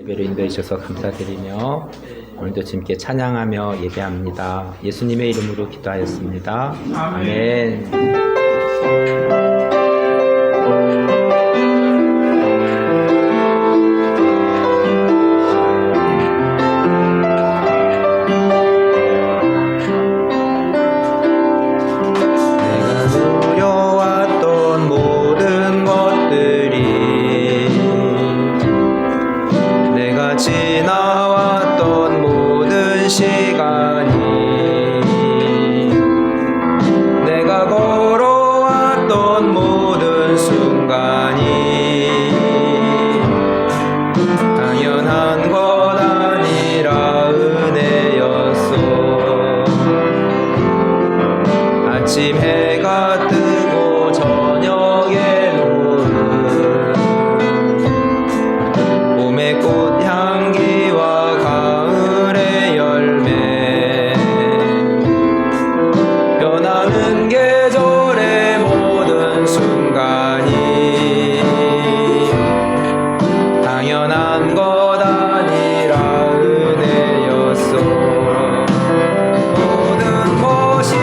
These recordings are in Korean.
예배로 인도해 주셔서 감사드리며 오늘도 주님께 찬양하며 예배합니다. 예수님의 이름으로 기도하였습니다. 아멘. 지나왔던 모든 시간이 내가 걸어왔던 모든 순간이 당연한 것 아니라 은혜였어. 아침 해가 뜨고 저녁에 노는 봄의 꽃향기와 가을의 열매, 변하는 계절의 모든 순간이 당연한 것 아니라 은혜였어. 모든 것이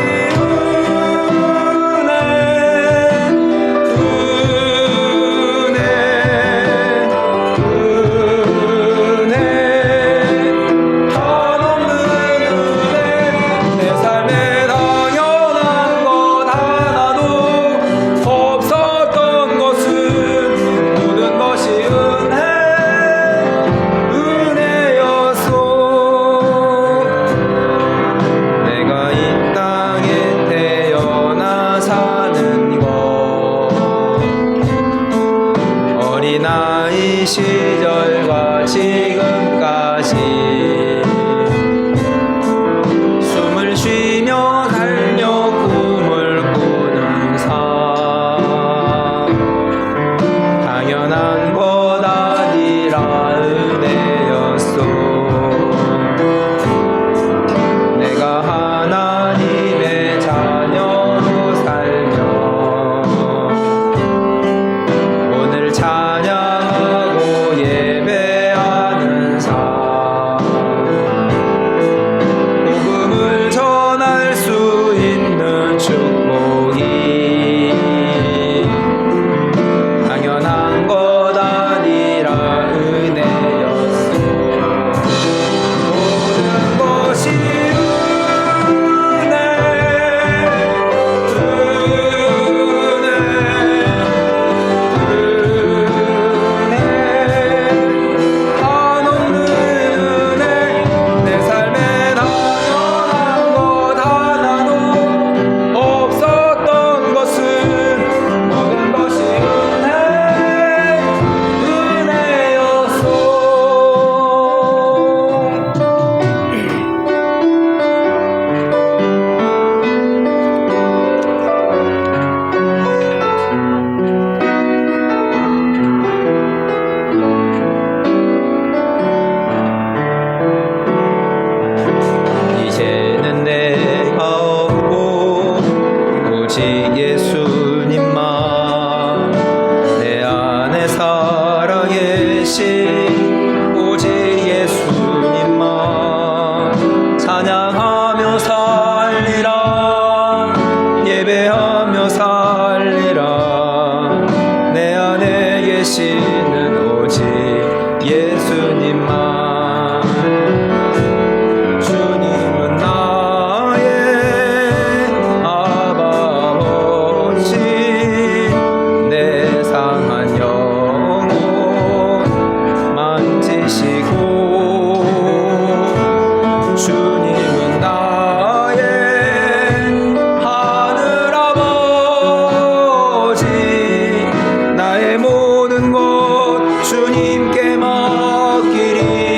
어린아이 시절과 지금까지 숨을 쉬며 달려 꿈을 꾸는 삶, 당연한 것 아니라 은혜였어. 내가 하나님의 자녀로 살며 오늘 찬양하고 예배하는 삶, 복음을 전할 수 있는 축복이 당연한 것 아니라 은혜였어. 모든 것이 이제는 내가 없고 오직 예수님만 내 안에 살아계신 오직 예수님만 찬양하며 살리라, 예배하며 살리라. 내 안에 계시는 오직 예수님만. 주님은 나의 아버지, 내 상한 영혼 만지시고, 주님은 나의 하늘 아버지, 나의 모든 것 주님께 맡기리.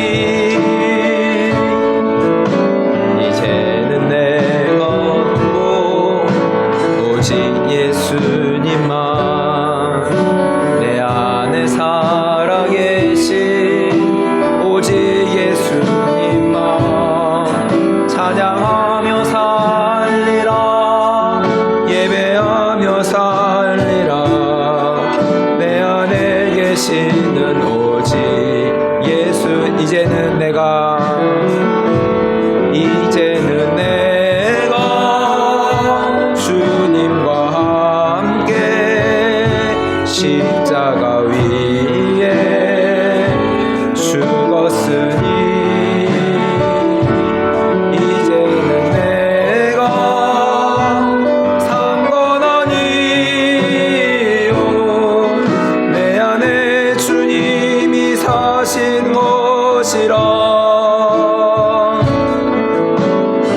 이제는 내가 주님과 함께 십자가 위에 죽었으니 이제는 내가 산 건 아니요 내 안에 주님이 사신 것이라.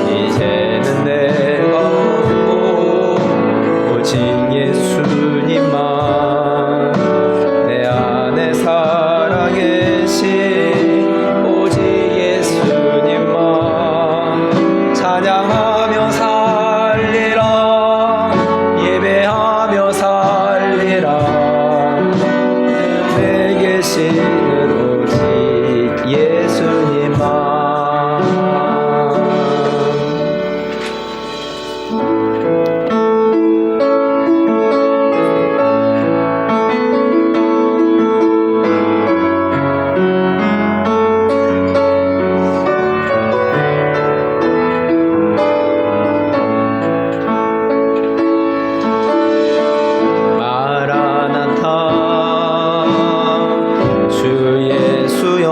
이제는 내가 오직 예수님만 내 안에 살아계신 오직 예수님만 찬양하며 살리라 예배하며 살리라 내 계시는 오직 예수님만. 마라나타 주 예수여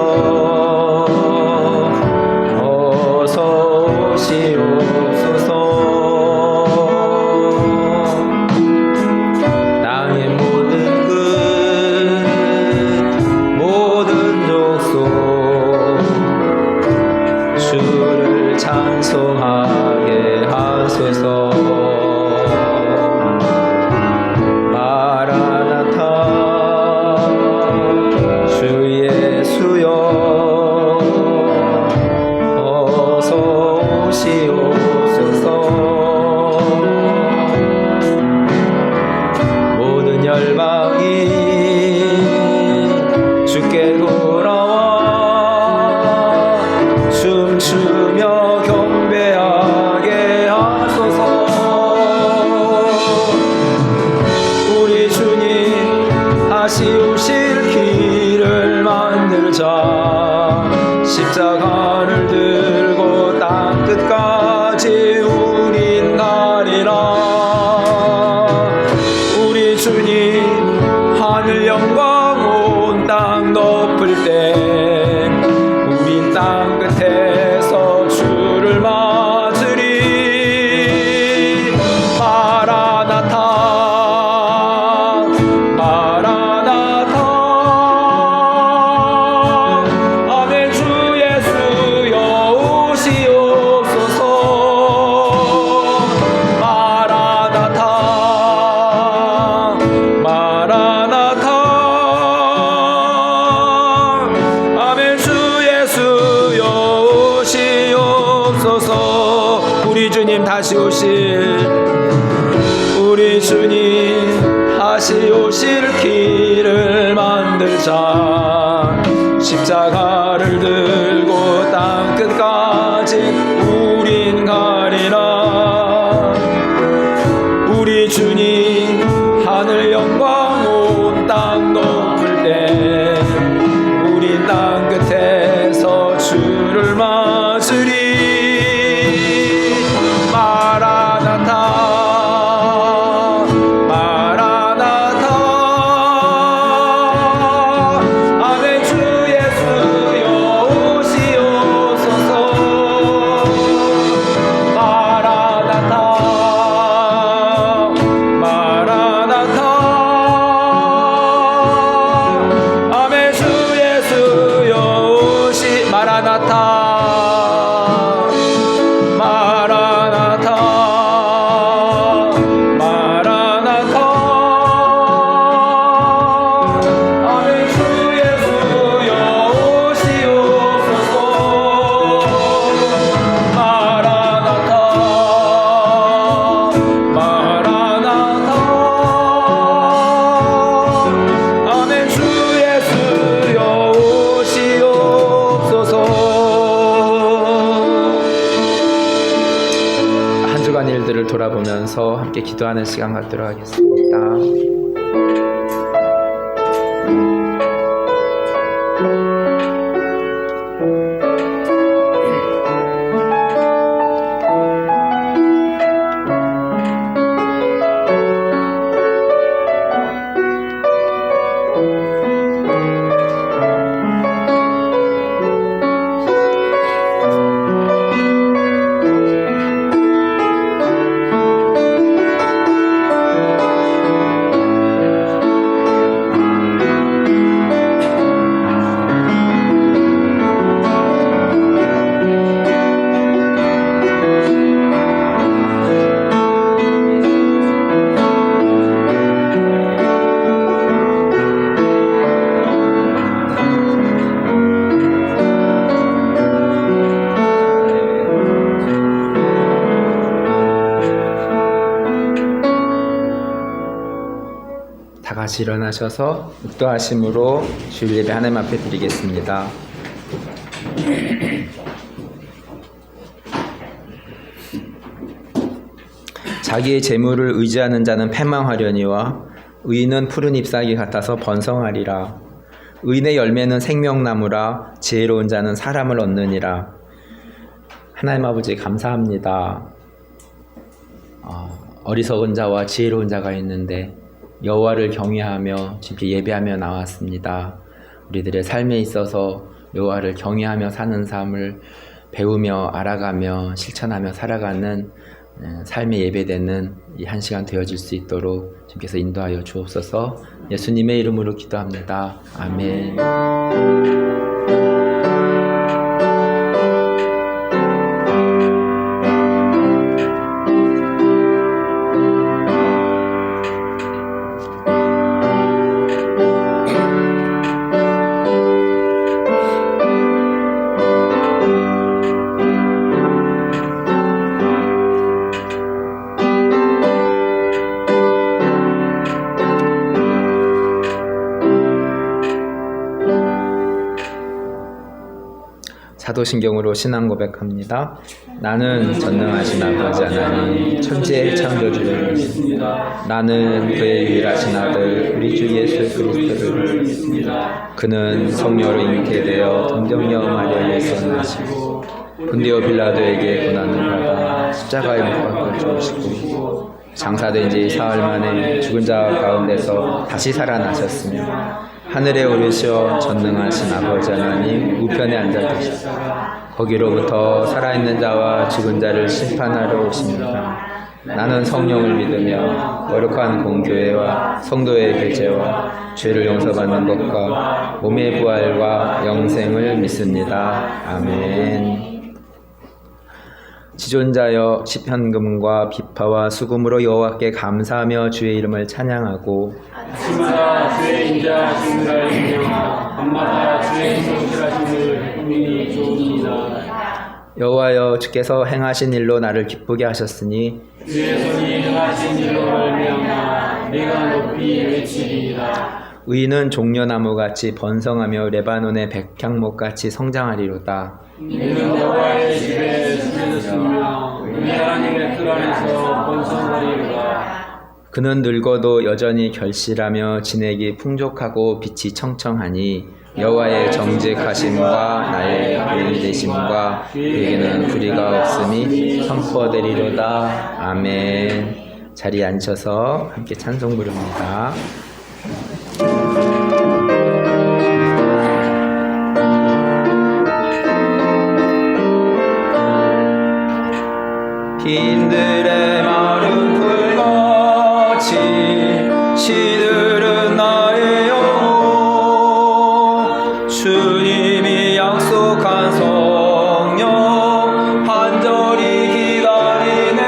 어서 오시옵소서. 땅의 모든 끝 모든 족속 주를 찬송하게 하소서. 마라나타 주 예수여 어서 오시옵소서. 모든 열방이 주께 돌아와 춤추며 경배하게 하소서. 우리 주님 다시 오실 길을 만들자. 십자가를 들고 땅 끝까지 우린 가리라. 우리 주님 하늘 영광 온 땅 덮을 때 우린 땅 끝에서 주를 맞으리. 마라나타 마라나타 아멘. 주 예수여 오시옵소서. 마라나타 마라나타 아멘. 주 예수여 오시옵소서. 우리 주님 다시 오실 길을 만들자. 십자가를 들고 땅 끝까지 우린 가리라. 우리 주님 하늘 영광 온 땅 덮을 때 우린 땅 끝에서 주를 맞으리. 마라나타 일들을 돌아보면서 함께 기도하는 시간 갖도록 하겠습니다. 다시 일어나셔서 묵도하심으로 주일 예배 하나님 앞에 드리겠습니다. 자기의 재물을 의지하는 자는 패망하려니와 의인은 푸른 잎사귀 같아서 번성하리라. 의인의 열매는 생명나무라. 지혜로운 자는 사람을 얻느니라. 하나님 아버지 감사합니다. 어리석은 자와 지혜로운 자가 있는데 여호와를 경외하며 주께 예배하며 나왔습니다. 우리들의 삶에 있어서 여호와를 경외하며 사는 삶을 배우며 알아가며 실천하며 살아가는 삶의 예배되는 이 한 시간 되어질 수 있도록 주께서 인도하여 주옵소서. 예수님의 이름으로 기도합니다. 아멘. 사도신경으로 신앙 고백합니다. 나는 전능하신 아버지 하나님 천지의 창조주를 믿습니다. 나는 그의 유일하신 아들 우리 주 예수 그리스도를 믿습니다. 그는 성령으로 잉태되어 동정녀 마리아에서 나시고 본디오 빌라도에게 고난을 받아 십자가에 못 박혀 죽으시고 장사된 지 사흘 만에 죽은 자 가운데서 다시 살아나셨으며 하늘에 오르시어 전능하신 아버지 하나님 우편에 앉아 계시다. 거기로부터 살아있는 자와 죽은 자를 심판하러 오십니다. 나는 성령을 믿으며 거룩한 공교회와 성도의 교제와 죄를 용서받는 것과 몸의 부활과 영생을 믿습니다. 아멘. 지존자여 시편금과 비파와 수금으로 여호와께 감사하며 주의 이름을 찬양하고 아침마다 주의 인자하심을 인정하며 밤마다 주의 성실하심을 국민이 좋으니이다. 여호와여 주께서 행하신 일로 나를 기쁘게 하셨으니 주의 손이 행하신 일로 말미암아 내가 높이 외치리이다. 의인은 종려나무같이 번성하며 레바논의 백향목같이 성장하리로다. 이는 여호와의 집에 숨겨졌으며 은혜 하나님의 뜰 안에서 번성하리로다. 그는 늙어도 여전히 결실하며 진액이 풍족하고 빛이 청청하니 여호와의 정직하심과 나의 의인되심과 그에게는 불의가 없음이 선포되리로다. 아멘. 자리에 앉으셔서 함께 찬송 부릅니다. 빈들의 마른 풀같이 시들은 나의 영혼 주님이 약속한 성령 간절히 기다리네.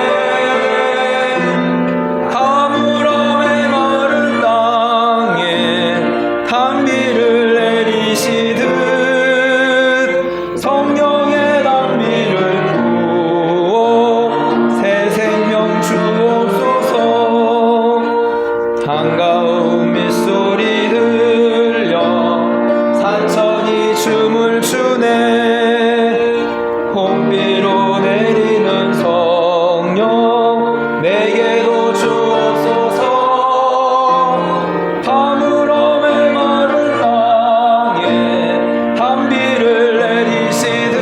가물함의 마른 땅에 단비를 내리시듯 성령의 단비를 반가운 밑소리 들려 산천이 춤을 추네. 홍비로 내리는 성령 내게도 주옵소서. 가물함의 마른 땅에 단비를 내리시듯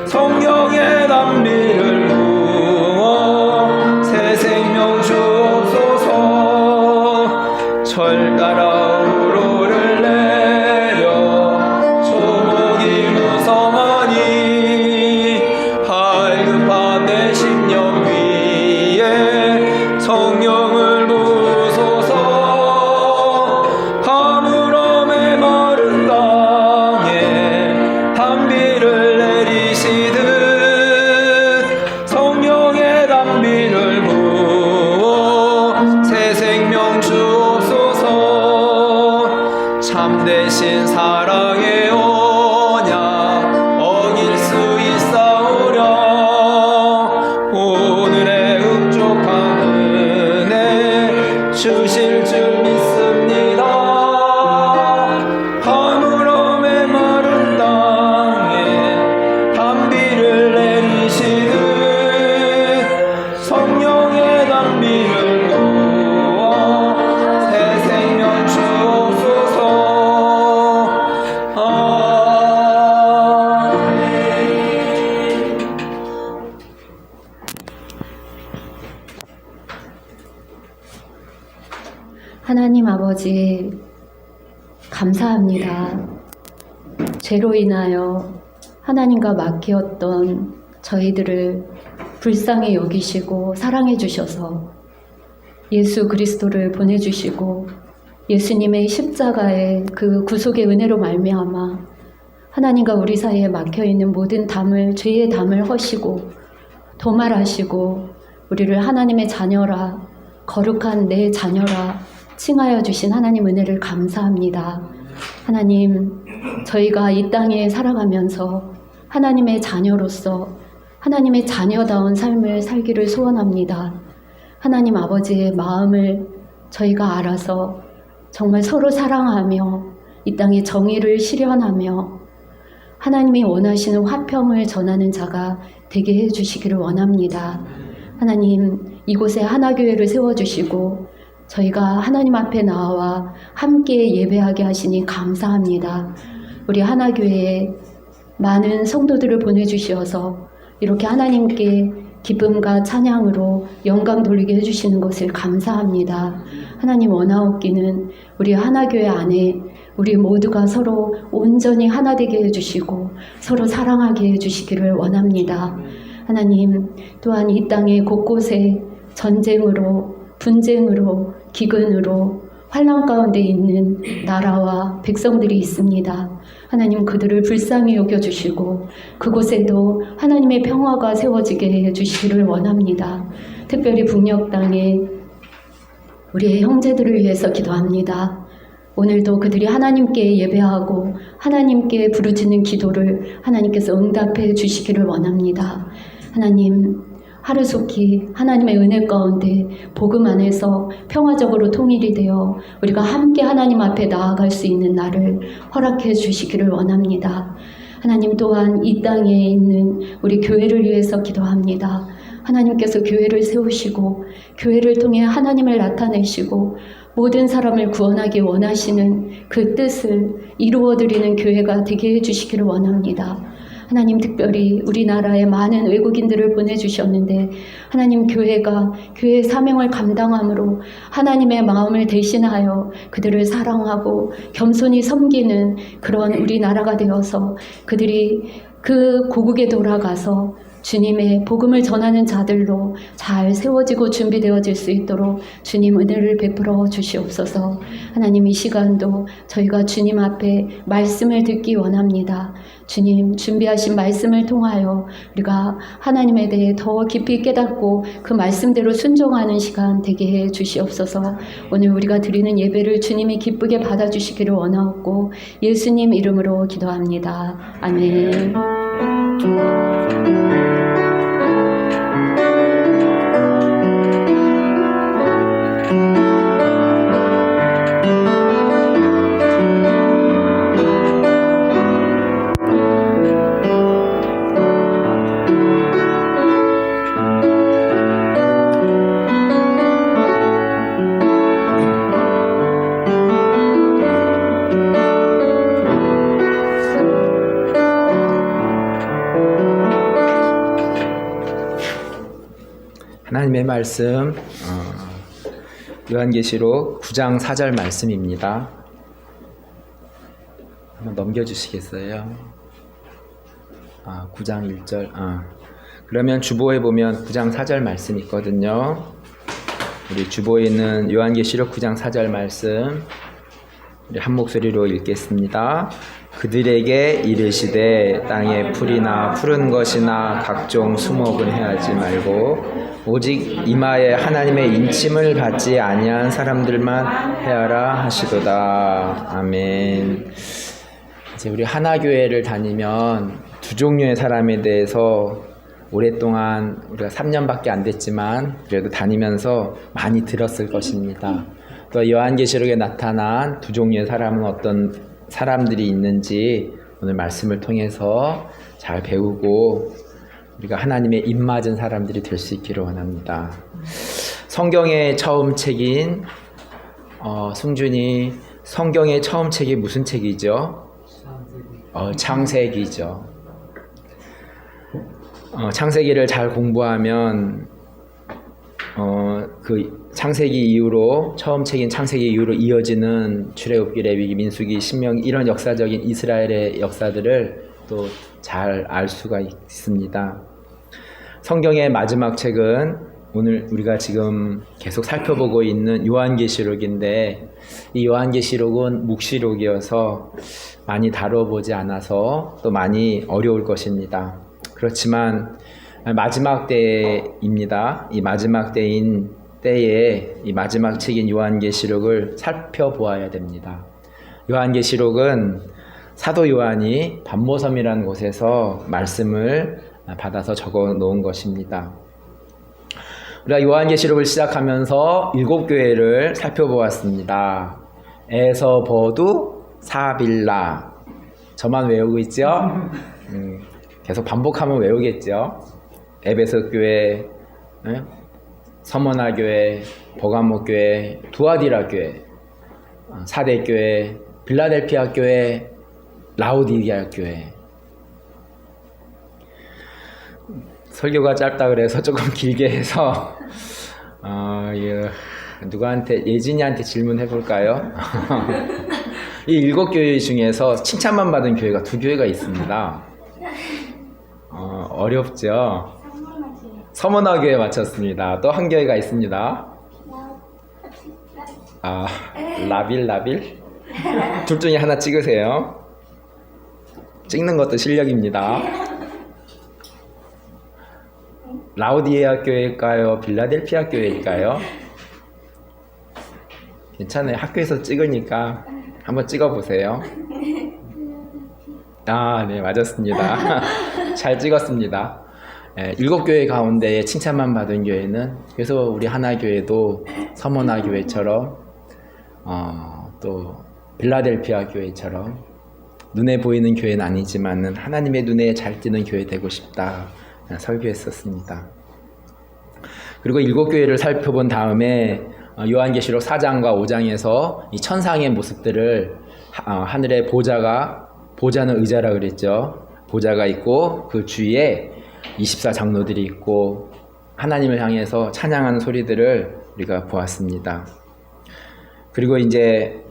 성령의 단비를 부어 새 생명 주옵소서. 철 따라 우로를 내려 초보는 아버지, 감사합니다. 죄로 인하여 하나님과 막히었던 저희들을 불쌍히 여기시고 사랑해 주셔서 예수 그리스도를 보내주시고 예수님의 십자가의 그 구속의 은혜로 말미암아 하나님과 우리 사이에 막혀있는 모든 담을, 죄의 담을 허시고 도말하시고 우리를 하나님의 자녀라, 거룩한 내 자녀라 칭하여 주신 하나님 은혜를 감사합니다. 하나님, 저희가 이 땅에 살아가면서 하나님의 자녀로서 하나님의 자녀다운 삶을 살기를 소원합니다. 하나님 아버지의 마음을 저희가 알아서 정말 서로 사랑하며 이 땅에 정의를 실현하며 하나님이 원하시는 화평을 전하는 자가 되게 해주시기를 원합니다. 하나님, 이곳에 하나교회를 세워주시고 저희가 하나님 앞에 나와 함께 예배하게 하시니 감사합니다. 우리 하나교회에 많은 성도들을 보내주셔서 이렇게 하나님께 기쁨과 찬양으로 영광 돌리게 해주시는 것을 감사합니다. 하나님 원하옵기는 우리 하나교회 안에 우리 모두가 서로 온전히 하나 되게 해주시고 서로 사랑하게 해주시기를 원합니다. 하나님, 또한 이 땅의 곳곳에 전쟁으로, 분쟁으로, 기근으로 환난 가운데 있는 나라와 백성들이 있습니다. 하나님, 그들을 불쌍히 여겨주시고 그곳에도 하나님의 평화가 세워지게 해주시기를 원합니다. 특별히 북녘 땅에 우리의 형제들을 위해서 기도합니다. 오늘도 그들이 하나님께 예배하고 하나님께 부르짖는 기도를 하나님께서 응답해 주시기를 원합니다. 하나님, 하루속히 하나님의 은혜 가운데 복음 안에서 평화적으로 통일이 되어 우리가 함께 하나님 앞에 나아갈 수 있는 날을 허락해 주시기를 원합니다. 하나님, 또한 이 땅에 있는 우리 교회를 위해서 기도합니다. 하나님께서 교회를 세우시고 교회를 통해 하나님을 나타내시고 모든 사람을 구원하기 원하시는 그 뜻을 이루어드리는 교회가 되게 해주시기를 원합니다. 하나님, 특별히 우리나라에 많은 외국인들을 보내주셨는데 하나님, 교회가 교회의 사명을 감당함으로 하나님의 마음을 대신하여 그들을 사랑하고 겸손히 섬기는 그런 우리나라가 되어서 그들이 그 고국에 돌아가서 주님의 복음을 전하는 자들로 잘 세워지고 준비되어질 수 있도록 주님 은혜를 베풀어 주시옵소서. 하나님, 이 시간도 저희가 주님 앞에 말씀을 듣기 원합니다. 주님, 준비하신 말씀을 통하여 우리가 하나님에 대해 더 깊이 깨닫고 그 말씀대로 순종하는 시간 되게 해 주시옵소서. 오늘 우리가 드리는 예배를 주님이 기쁘게 받아주시기를 원하옵고 예수님 이름으로 기도합니다. 아멘. 하나님의 말씀 요한계시록 9장 4절 말씀입니다. 한번 넘겨주시겠어요? 9장 1절. 그러면 주보에 보면 9장 4절 말씀 있거든요. 우리 주보에 있는 요한계시록 9장 4절 말씀 우리 한 목소리로 읽겠습니다. 그들에게 이르시되 땅에 풀이나 푸른 것이나 각종 수목은 해하지 말고 오직 이마에 하나님의 인침을 받지 아니한 사람들만 해하라 하시도다. 아멘. 이제 우리 하나교회를 다니면 두 종류의 사람에 대해서 오랫동안 우리가 3년밖에 안 됐지만 그래도 다니면서 많이 들었을 것입니다. 또 요한계시록에 나타난 두 종류의 사람은 어떤 사람들이 있는지 오늘 말씀을 통해서 잘 배우고 우리가 하나님의 입맞은 사람들이 될 수 있기를 원합니다. 성경의 처음 책인 승준이 성경의 처음 책이 무슨 책이죠? 창세기죠. 창세기를 잘 공부하면 그 창세기 이후로 처음 책인 창세기 이후로 이어지는 출애굽기, 레위기, 민수기, 신명기 이런 역사적인 이스라엘의 역사들을 또 잘 알 수가 있습니다. 성경의 마지막 책은 오늘 우리가 지금 계속 살펴보고 있는 요한계시록인데 이 요한계시록은 묵시록이어서 많이 다뤄보지 않아서 또 많이 어려울 것입니다. 그렇지만 마지막 때입니다. 이 마지막 때인 때에 이 마지막 책인 요한계시록을 살펴보아야 됩니다. 요한계시록은 사도 요한이 반모섬이라는 곳에서 말씀을 받아서 적어 놓은 것입니다. 우리가 요한계시록을 시작하면서 7교회를 살펴보았습니다. 에서버두, 사빌라. 저만 외우고 있죠? 계속 반복하면 외우겠죠? 에베소 교회, 서머나 교회, 버가모 교회, 두아디라 교회, 사대 교회, 빌라델피아 교회, 라오디게아 교회. 설교가 짧다 그래서 조금 길게 해서 누구한테 예진이한테 질문해 볼까요? 이 7교회 중에서 칭찬만 받은 교회가 2교회가 있습니다. 어렵죠? 서머나 교회 맞췄습니다. 또 한 교회가 있습니다. 라빌? 둘 중에 하나 찍으세요. 찍는 것도 실력입니다. 라오디게아 교회일까요? 빌라델피아 교회일까요? 괜찮아요. 학교에서 찍으니까 한번 찍어보세요. 네, 맞았습니다. 잘 찍었습니다. 7교회 가운데 칭찬만 받은 교회는 그래서 우리 하나교회도 서머나 교회처럼 또 빌라델피아 교회처럼 눈에 보이는 교회는 아니지만 하나님의 눈에 잘 띄는 교회 되고 싶다 설교했었습니다. 그리고 7교회를 살펴본 다음에 요한계시록 4장과 5장에서 이 천상의 모습들을 하늘에 보좌는 의자라 그랬죠. 보좌가 있고 그 주위에 24장로들이 있고 하나님을 향해서 찬양하는 소리들을 우리가 보았습니다. 그리고 이제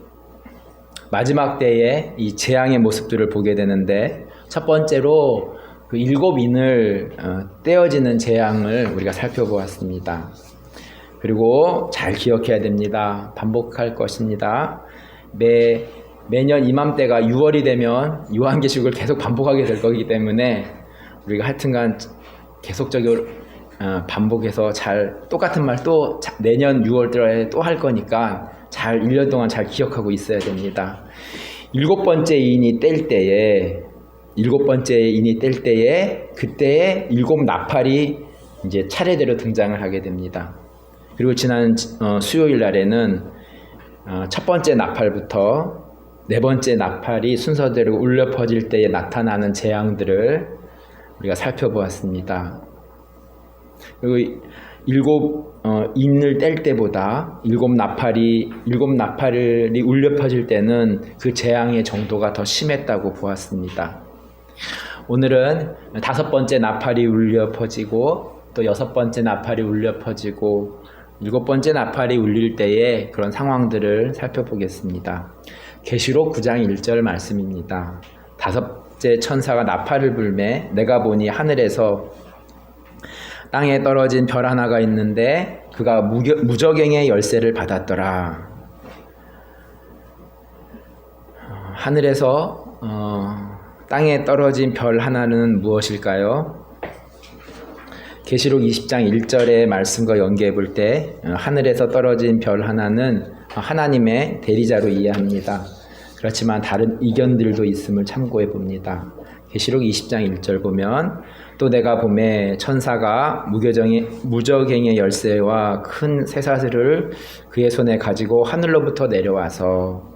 마지막 때에 이 재앙의 모습들을 보게 되는데 첫 번째로 그 7인을 떼어지는 재앙을 우리가 살펴보았습니다. 그리고 잘 기억해야 됩니다. 반복할 것입니다. 매년 이맘때가 6월이 되면 요한계시록을 계속 반복하게 될 거기 때문에 우리가 하여튼간 계속적으로 반복해서 똑같은 말 또 내년 6월달에 또 할 거니까 1년 동안 잘 기억하고 있어야 됩니다. 7번째 인이 뗄 때에 그때에 7 나팔이 이제 차례대로 등장을 하게 됩니다. 그리고 지난 수요일 날에는 첫 번째 나팔부터 4번째 나팔이 순서대로 울려 퍼질 때에 나타나는 재앙들을 우리가 살펴보았습니다. 그리고 7인을 뗄 때보다 7 나팔이 울려 퍼질 때는 그 재앙의 정도가 더 심했다고 보았습니다. 오늘은 5번째 나팔이 울려 퍼지고 또 6번째 나팔이 울려 퍼지고 7번째 나팔이 울릴 때의 그런 상황들을 살펴보겠습니다. 계시록 9장 1절 말씀입니다. 5째 천사가 나팔을 불매 내가 보니 하늘에서 땅에 떨어진 별 하나가 있는데 그가 무저갱의 열쇠를 받았더라. 하늘에서 땅에 떨어진 별 하나는 무엇일까요? 계시록 20장 1절의 말씀과 연계해 볼 때 하늘에서 떨어진 별 하나는 하나님의 대리자로 이해합니다. 그렇지만 다른 이견들도 있음을 참고해 봅니다. 계시록 20장 1절 보면 또 내가 보매 천사가 무저갱의 열쇠와 큰 쇠사슬을 그의 손에 가지고 하늘로부터 내려와서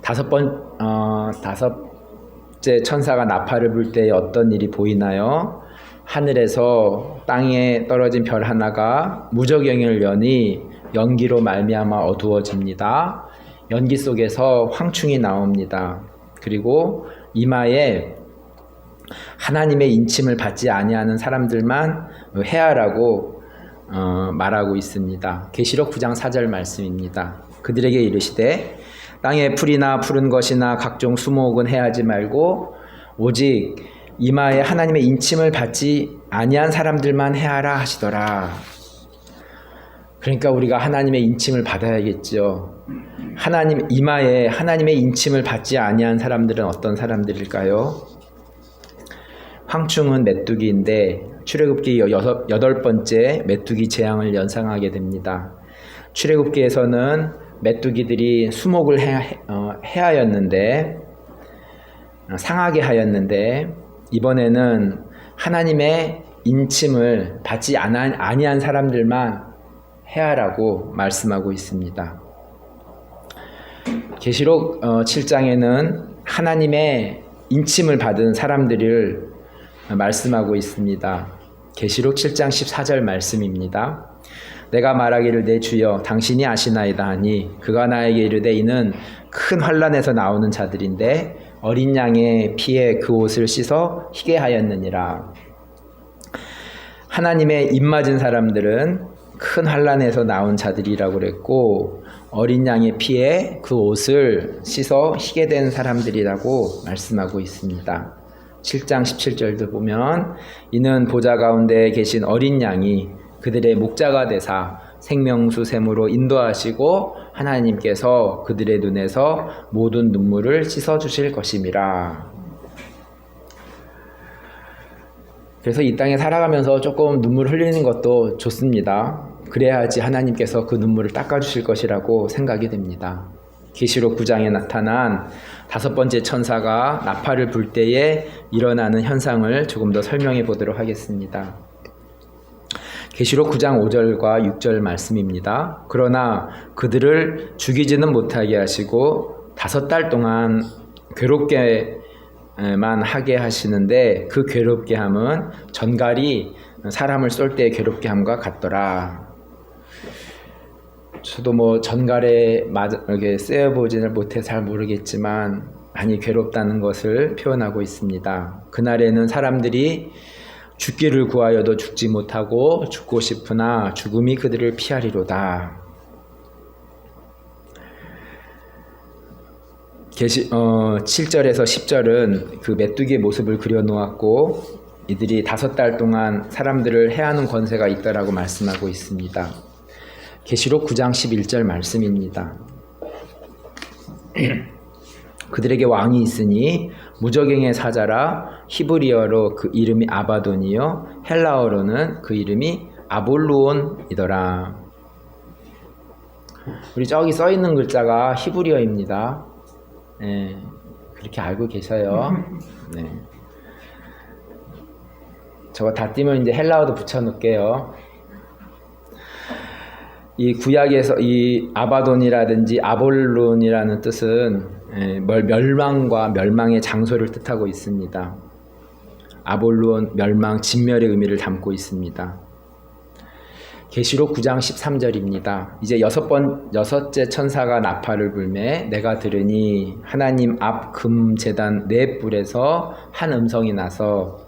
5째 천사가 나팔을 불 때 어떤 일이 보이나요? 하늘에서 땅에 떨어진 별 하나가 무저갱을 여니 연기로 말미암아 어두워집니다. 연기 속에서 황충이 나옵니다. 그리고 이마에 하나님의 인침을 받지 아니하는 사람들만 해하라고 말하고 있습니다. 계시록 9장 4절 말씀입니다. 그들에게 이르시되 땅에 풀이나 푸른 것이나 각종 수목은 해하지 말고 오직 이마에 하나님의 인침을 받지 아니한 사람들만 해하라 하시더라. 그러니까 우리가 하나님의 인침을 받아야겠죠. 하나님 이마에 하나님의 인침을 받지 아니한 사람들은 어떤 사람들일까요? 황충은 메뚜기인데 출애굽기 8번째 메뚜기 재앙을 연상하게 됩니다. 출애굽기에서는 메뚜기들이 수목을 해하였는데 상하게 하였는데 이번에는 하나님의 인침을 받지 아니한 사람들만 해하라고 말씀하고 있습니다. 계시록 7장에는 하나님의 인침을 받은 사람들을 말씀하고 있습니다. 계시록 7장 14절 말씀입니다. 내가 말하기를 내 주여 당신이 아시나이다 하니 그가 나에게 이르되 이는 큰 환난에서 나오는 자들인데 어린 양의 피에 그 옷을 씻어 희게 하였느니라. 하나님의 입맞은 사람들은 큰 환난에서 나온 자들이라고 그랬고 어린 양의 피에 그 옷을 씻어 희게 된 사람들이라고 말씀하고 있습니다. 7장 17절도 보면 이는 보좌 가운데 계신 어린 양이 그들의 목자가 되사 생명수 샘으로 인도하시고 하나님께서 그들의 눈에서 모든 눈물을 씻어주실 것임이라. 그래서 이 땅에 살아가면서 조금 눈물 흘리는 것도 좋습니다. 그래야지 하나님께서 그 눈물을 닦아주실 것이라고 생각이 됩니다. 계시록 9장에 나타난 5번째 천사가 나팔을 불 때에 일어나는 현상을 조금 더 설명해 보도록 하겠습니다. 계시록 9장 5절과 6절 말씀입니다. 그러나 그들을 죽이지는 못하게 하시고 5달 동안 괴롭게만 하게 하시는데 그 괴롭게 함은 전갈이 사람을 쏠 때 괴롭게 함과 같더라. 저도 전갈에 이렇게 쐬어보지는 못해 잘 모르겠지만 많이 괴롭다는 것을 표현하고 있습니다. 그날에는 사람들이 죽기를 구하여도 죽지 못하고 죽고 싶으나 죽음이 그들을 피하리로다. 7절에서 10절은 그 메뚜기의 모습을 그려놓았고 이들이 5달 동안 사람들을 해하는 권세가 있다라고 말씀하고 있습니다. 계시록 9장 11절 말씀입니다. 그들에게 왕이 있으니 무저갱의 사자라. 히브리어로 그 이름이 아바돈이요 헬라어로는 그 이름이 아볼루온이더라. 우리 저기 써 있는 글자가 히브리어입니다. 네, 그렇게 알고 계셔요. 네. 저거 다 띄면 이제 헬라어도 붙여 놓을게요. 이 구약에서 이 아바돈이라든지 아볼론이라는 뜻은 멸망과 멸망의 장소를 뜻하고 있습니다. 아볼론, 멸망, 진멸의 의미를 담고 있습니다. 계시록 9장 13절입니다. 이제 6째 천사가 나팔을 불매 내가 들으니 하나님 앞 금 제단 네 뿔에서 한 음성이 나서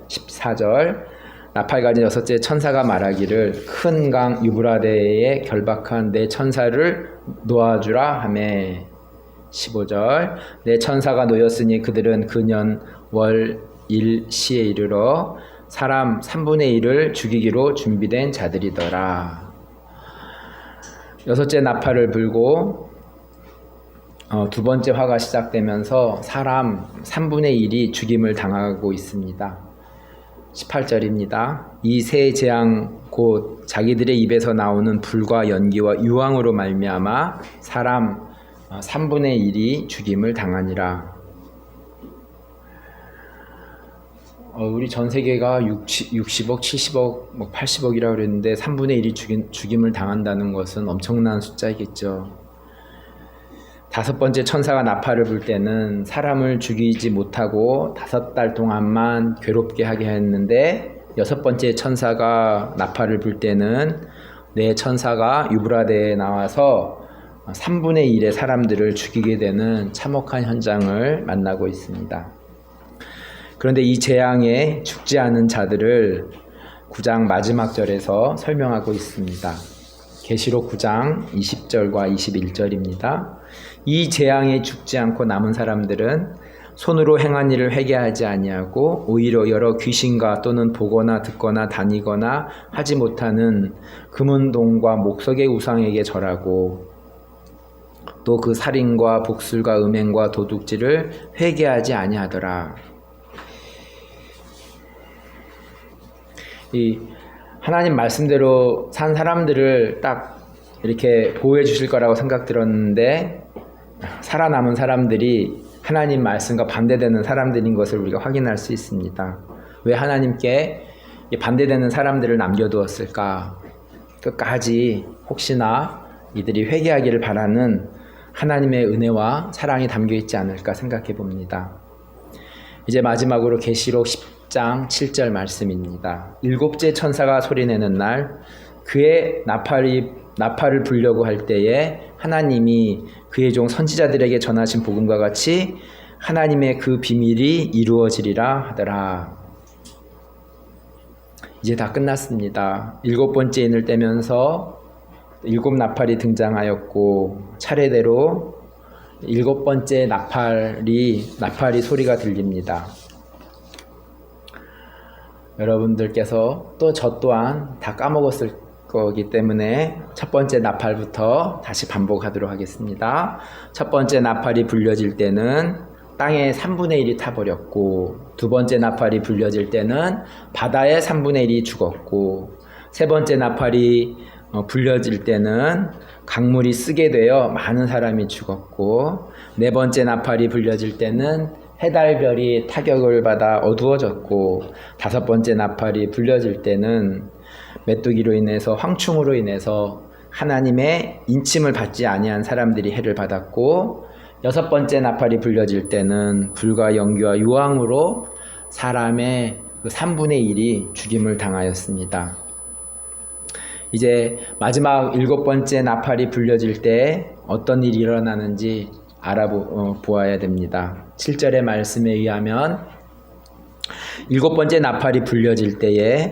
14절 나팔 가진 6째 천사가 말하기를 큰 강 유브라데에 결박한 내 천사를 놓아주라 하매 15절 내 천사가 놓였으니 그들은 그년 월 일 시에 이르러 사람 3분의 1을 죽이기로 준비된 자들이더라. 6째 나팔을 불고 2번째 화가 시작되면서 사람 3분의 1이 죽임을 당하고 있습니다. 18절입니다. 이 세 재앙 곧 자기들의 입에서 나오는 불과 연기와 유황으로 말미암아 사람 3분의 1이 죽임을 당하니라. 우리 전 세계가 60억, 70억, 80억이라고 그랬는데 3분의 1이 죽임을 당한다는 것은 엄청난 숫자이겠죠. 5번째 천사가 나팔을 불 때는 사람을 죽이지 못하고 5달 동안만 괴롭게 하게 했는데 6번째 천사가 나팔을 불 때는 네 천사가 유브라데에 나와서 3분의 1의 사람들을 죽이게 되는 참혹한 현장을 만나고 있습니다. 그런데 이 재앙에 죽지 않은 자들을 9장 마지막 절에서 설명하고 있습니다. 계시록 9장 20절과 21절입니다. 이 재앙에 죽지 않고 남은 사람들은 손으로 행한 일을 회개하지 아니하고 오히려 여러 귀신과 또는 보거나 듣거나 다니거나 하지 못하는 금은동과 목석의 우상에게 절하고 또 그 살인과 복술과 음행과 도둑질을 회개하지 아니하더라. 이 하나님 말씀대로 산 사람들을 딱 이렇게 보호해 주실 거라고 생각 들었는데 살아남은 사람들이 하나님 말씀과 반대되는 사람들인 것을 우리가 확인할 수 있습니다. 왜 하나님께 반대되는 사람들을 남겨두었을까? 끝까지 혹시나 이들이 회개하기를 바라는 하나님의 은혜와 사랑이 담겨 있지 않을까 생각해 봅니다. 이제 마지막으로 계시록 10장 7절 말씀입니다. 일곱째 천사가 소리내는 날 그의 나팔을 불려고 할 때에 하나님이 그의 종 선지자들에게 전하신 복음과 같이 하나님의 그 비밀이 이루어지리라 하더라. 이제 다 끝났습니다. 7번째 인을 떼면서 7 나팔이 등장하였고 차례대로 7번째 나팔이 소리가 들립니다. 여러분들께서 또 저 또한 다 까먹었을 거기 때문에 첫 번째 나팔부터 다시 반복하도록 하겠습니다. 첫 번째 나팔이 불려질 때는 땅의 3분의 1이 타버렸고, 두 번째 나팔이 불려질 때는 바다의 3분의 1이 죽었고, 세 번째 나팔이 불려질 때는 강물이 쓰게 되어 많은 사람이 죽었고, 네 번째 나팔이 불려질 때는 해달별이 타격을 받아 어두워졌고, 다섯 번째 나팔이 불려질 때는 메뚜기로 인해서 황충으로 인해서 하나님의 인침을 받지 아니한 사람들이 해를 받았고, 여섯 번째 나팔이 불려질 때는 불과 연기와 유황으로 사람의 그 3분의 1이 죽임을 당하였습니다. 이제 마지막 7번째 나팔이 불려질 때 어떤 일이 일어나는지 알아보아야 됩니다. 7절의 말씀에 의하면 7번째 나팔이 불려질 때에